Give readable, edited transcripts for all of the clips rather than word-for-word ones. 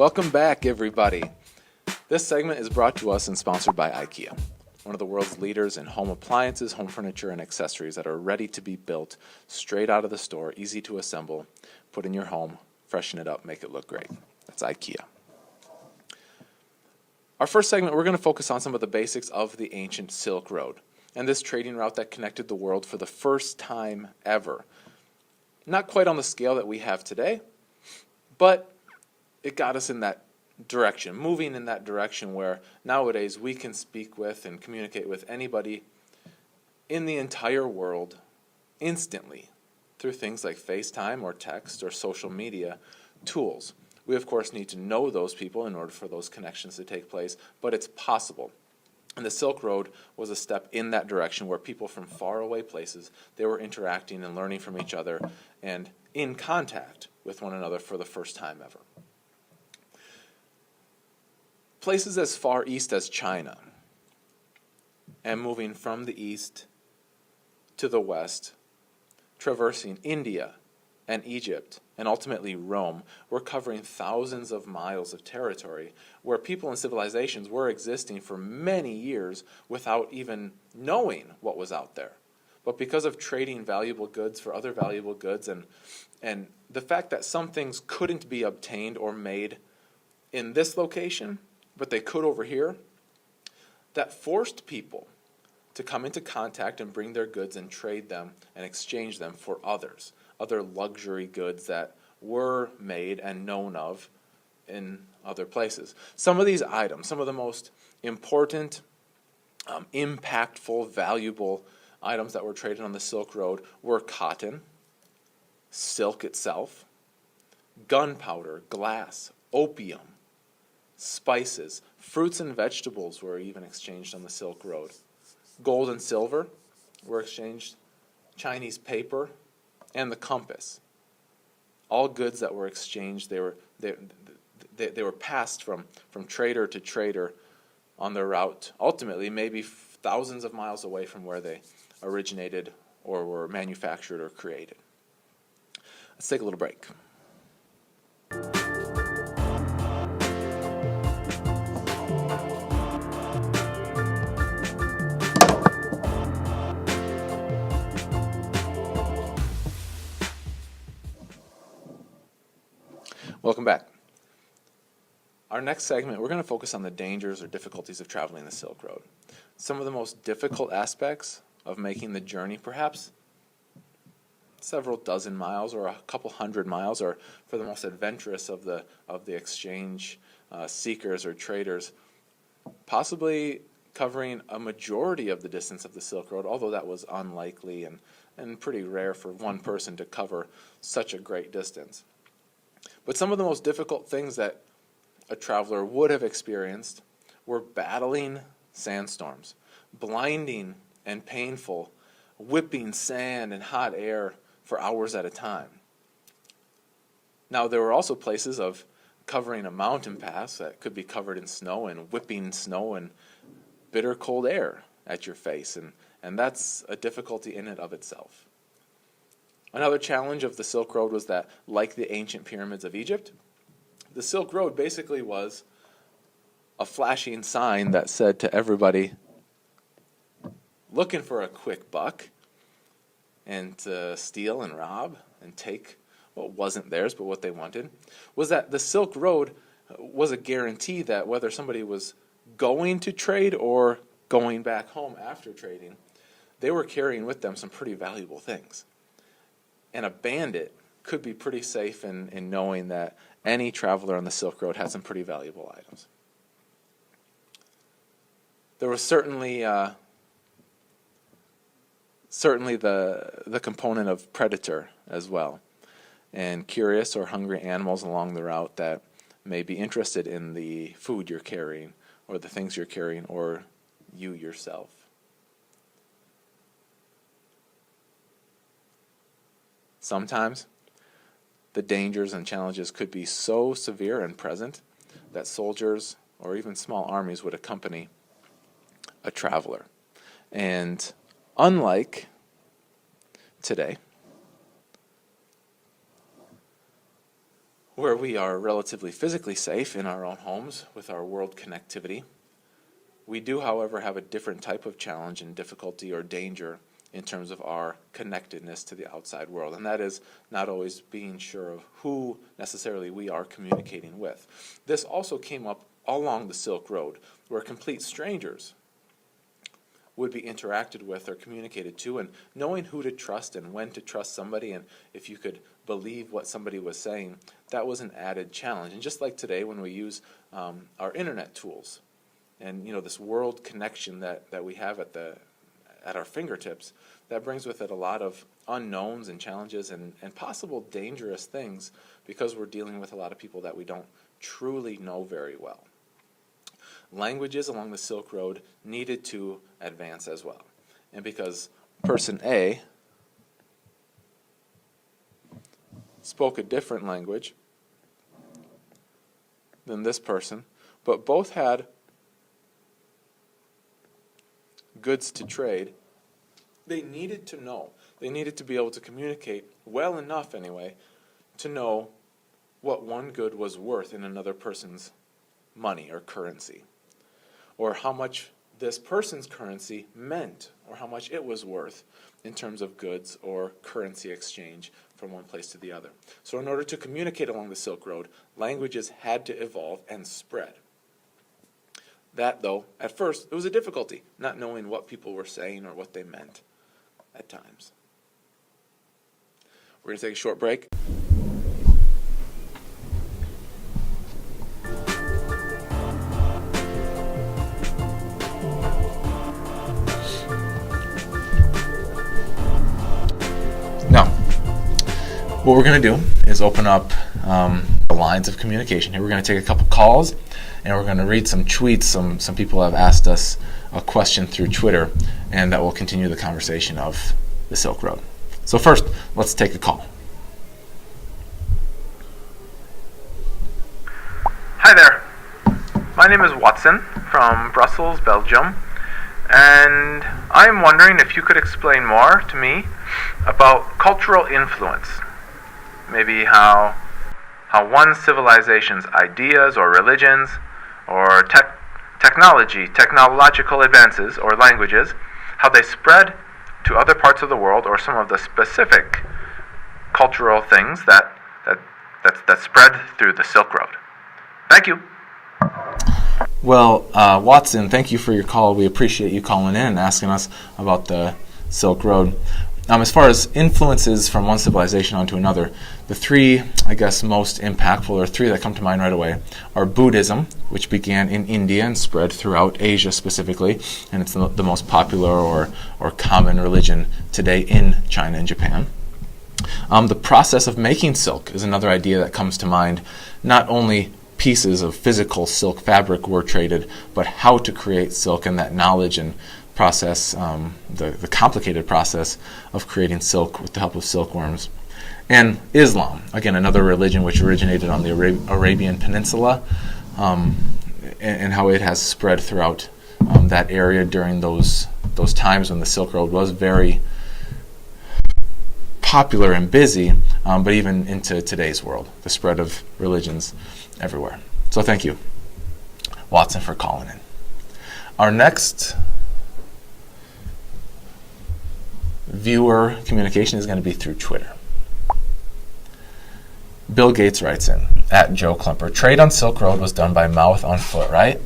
Welcome back, everybody. This segment is brought to us and sponsored by IKEA, one of the world's leaders in home appliances, home furniture, and accessories that are ready to be built straight out of the store, easy to assemble, put in your home, freshen it up, make it look great. That's IKEA. Our first segment, we're going to focus on some of the basics of the ancient Silk Road and this trading route that connected the world for the first time ever. Not quite on the scale that we have today, but it got us in that direction, moving in that direction where nowadays we can speak with and communicate with anybody in the entire world instantly through things like FaceTime or text or social media tools. We, of course, need to know those people in order for those connections to take place, but it's possible. And the Silk Road was a step in that direction where people from faraway places, they were interacting and learning from each other and in contact with one another for the first time ever. Places as far east as China and moving from the east to the west, traversing India and Egypt and ultimately Rome, we're covering thousands of miles of territory where people and civilizations were existing for many years without even knowing what was out there. But because of trading valuable goods for other valuable goods and the fact that some things couldn't be obtained or made in this location, but they could over here, that forced people to come into contact and bring their goods and trade them and exchange them for others, other luxury goods that were made and known of in other places. Some of these items, some of the most important, impactful, valuable items that were traded on the Silk Road were cotton, silk itself, gunpowder, glass, opium, spices, fruits and vegetables were even exchanged on the Silk Road. Gold and silver were exchanged, Chinese paper, and the compass. All goods that were exchanged, they were passed from trader to trader on their route, ultimately maybe thousands of miles away from where they originated or were manufactured or created. Let's take a little break. Welcome back. Our next segment, we're going to focus on the dangers or difficulties of traveling the Silk Road. Some of the most difficult aspects of making the journey, perhaps several dozen miles or a couple hundred miles, or for the most adventurous of the exchange seekers or traders, possibly covering a majority of the distance of the Silk Road, although that was unlikely and pretty rare for one person to cover such a great distance. But some of the most difficult things that a traveler would have experienced were battling sandstorms, blinding and painful, whipping sand and hot air for hours at a time. Now, there were also places of covering a mountain pass that could be covered in snow and whipping snow and bitter cold air at your face, and that's a difficulty in and of itself. Another challenge of the Silk Road was that, like the ancient pyramids of Egypt, the Silk Road basically was a flashing sign that said to everybody looking for a quick buck and to steal and rob and take what wasn't theirs but what they wanted, was that the Silk Road was a guarantee that whether somebody was going to trade or going back home after trading, they were carrying with them some pretty valuable things. And a bandit could be pretty safe in knowing that any traveler on the Silk Road had some pretty valuable items. There was certainly the component of predator as well, and curious or hungry animals along the route that may be interested in the food you're carrying or the things you're carrying or you yourself. Sometimes the dangers and challenges could be so severe and present that soldiers or even small armies would accompany a traveler. And unlike today, where we are relatively physically safe in our own homes with our world connectivity. We do, however, have a different type of challenge and difficulty or danger in terms of our connectedness to the outside world, and that is not always being sure of who necessarily we are communicating with. This also came up along the Silk Road, where complete strangers would be interacted with or communicated to, and knowing who to trust and when to trust somebody, and if you could believe what somebody was saying, that was an added challenge. And just like today when we use our internet tools, and this world connection that we have at our fingertips, that brings with it a lot of unknowns and challenges and possible dangerous things, because we're dealing with a lot of people that we don't truly know very well. Languages along the Silk Road needed to advance as well. And because person A spoke a different language than this person, but both had goods to trade, they needed to know. They needed to be able to communicate well enough anyway to know what one good was worth in another person's money or currency, or how much this person's currency meant, or how much it was worth in terms of goods or currency exchange from one place to the other. So in order to communicate along the Silk Road, languages had to evolve and spread. That, though, at first, it was a difficulty, not knowing what people were saying or what they meant at times. We're going to take a short break. Now, what we're going to do is open up the lines of communication here. We're going to take a couple calls, and we're going to read some tweets. Some people have asked us a question through Twitter, and that will continue the conversation of the Silk Road. So first, let's take a call. Hi there. My name is Watson from Brussels, Belgium, and I'm wondering if you could explain more to me about cultural influence. Maybe how one civilization's ideas or religions or technological advances or languages, how they spread to other parts of the world, or some of the specific cultural things that spread through the Silk Road. Thank you. Well, Watson, thank you for your call. We appreciate you calling in and asking us about the Silk Road. As far as influences from one civilization onto another, the three, I guess, most impactful, or three that come to mind right away, are Buddhism, which began in India and spread throughout Asia specifically, and it's the most popular or common religion today in China and Japan. The process of making silk is another idea that comes to mind. Not only pieces of physical silk fabric were traded, but how to create silk, and that knowledge and process, the complicated process of creating silk with the help of silkworms. And Islam, again, another religion which originated on the Arabian Peninsula, and how it has spread throughout that area during those times when the Silk Road was very popular and busy, but even into today's world, the spread of religions everywhere. So thank you, Watson, for calling in. Our next viewer communication is going to be through Twitter. Bill Gates writes in, at Joe Klemper, trade on Silk Road was done by mouth on foot, right?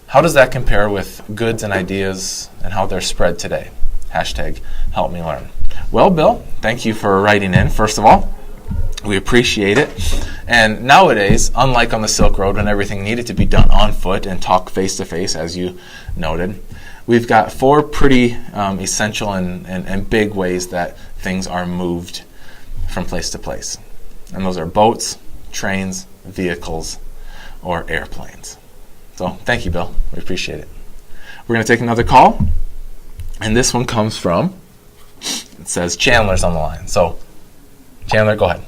How does that compare with goods and ideas and how they're spread today? Hashtag help me learn. Well, Bill, thank you for writing in, first of all. We appreciate it. And nowadays, unlike on the Silk Road when everything needed to be done on foot and talk face-to-face, as you noted, we've got four pretty essential and big ways that things are moved from place to place. And those are boats, trains, vehicles, or airplanes. So thank you, Bill. We appreciate it. We're going to take another call. And this one comes from, it says Chandler's on the line. So, Chandler, go ahead.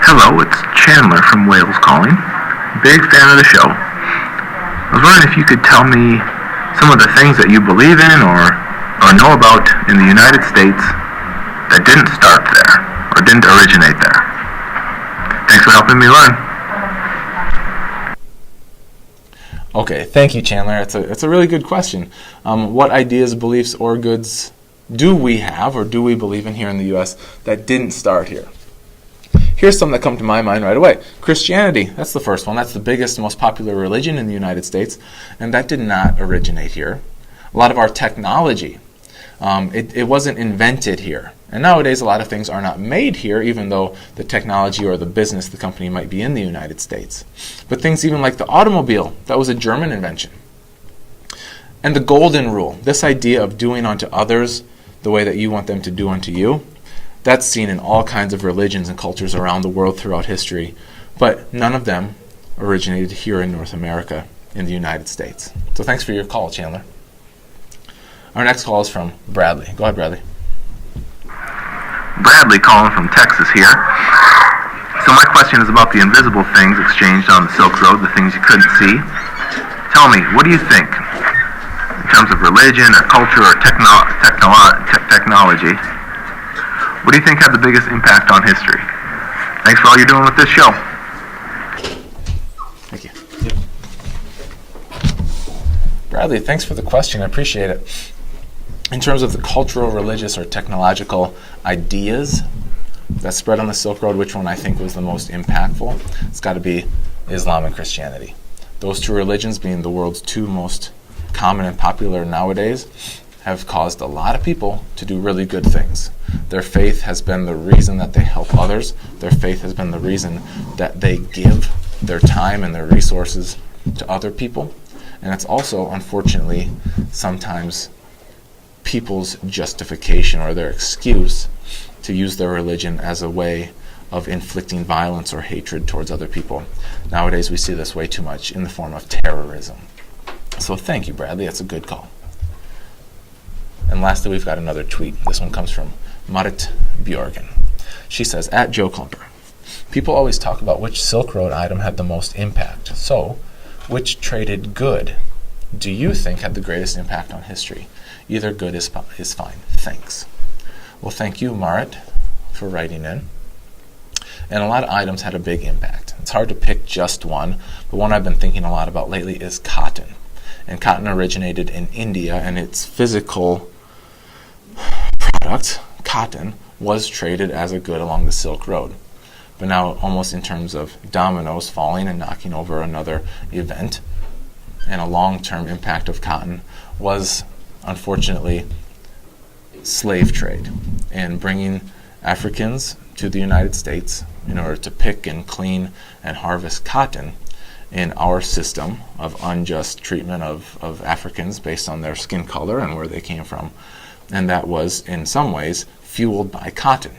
Hello, it's Chandler from Wales calling. Big fan of the show. I was wondering if you could tell me some of the things that you believe in or know about in the United States that didn't start there or didn't originate there. Thanks for helping me learn. Okay, thank you, Chandler. It's a really good question. What ideas, beliefs, or goods do we have or do we believe in here in the U.S. that didn't start here? Here's some that come to my mind right away. Christianity, that's the first one. That's the biggest, most popular religion in the United States, and that did not originate here. A lot of our technology, it wasn't invented here. And nowadays, a lot of things are not made here, even though the technology or the business, the company might be in the United States. But things even like the automobile, that was a German invention. And the golden rule, this idea of doing unto others the way that you want them to do unto you, that's seen in all kinds of religions and cultures around the world throughout history. But none of them originated here in North America, in the United States. So thanks for your call, Chandler. Our next call is from Bradley. Go ahead, Bradley. Bradley calling from Texas here. So my question is about the invisible things exchanged on the Silk Road, the things you couldn't see. Tell me, what do you think in terms of religion or culture or technology? What do you think had the biggest impact on history? Thanks for all you're doing with this show. Thank you. Bradley, thanks for the question. I appreciate it. In terms of the cultural, religious, or technological ideas that spread on the Silk Road, which one I think was the most impactful? It's got to be Islam and Christianity. Those two religions, being the world's two most common and popular nowadays, have caused a lot of people to do really good things. Their faith has been the reason that they help others. Their faith has been the reason that they give their time and their resources to other people. And it's also, unfortunately, sometimes people's justification or their excuse to use their religion as a way of inflicting violence or hatred towards other people. Nowadays, we see this way too much in the form of terrorism. So thank you, Bradley. That's a good call. And lastly, we've got another tweet. This one comes from Marit Bjorgen. She says, at Joe Klumper, people always talk about which Silk Road item had the most impact. So, which traded good do you think had the greatest impact on history? Either good is fine. Thanks. Well, thank you, Marit, for writing in. And a lot of items had a big impact. It's hard to pick just one, but one I've been thinking a lot about lately is cotton. And cotton originated in India, and its physical product, cotton, was traded as a good along the Silk Road. But now, almost in terms of dominoes falling and knocking over another event, and a long-term impact of cotton was, unfortunately, slave trade and bringing Africans to the United States in order to pick and clean and harvest cotton in our system of unjust treatment of Africans based on their skin color and where they came from. And that was, in some ways, fueled by cotton.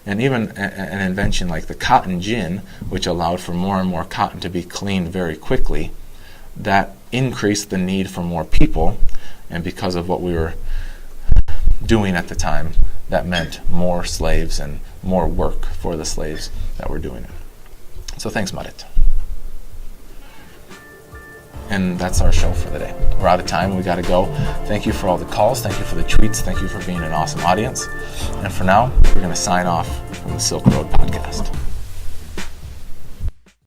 And even an invention like the cotton gin, which allowed for more and more cotton to be cleaned very quickly, that increased the need for more people. And because of what we were doing at the time, that meant more slaves and more work for the slaves that were doing it. So thanks, Marit. And that's our show for the day. We're out of time. We got to go. Thank you for all the calls. Thank you for the tweets. Thank you for being an awesome audience. And for now, we're going to sign off from the Silk Road Podcast.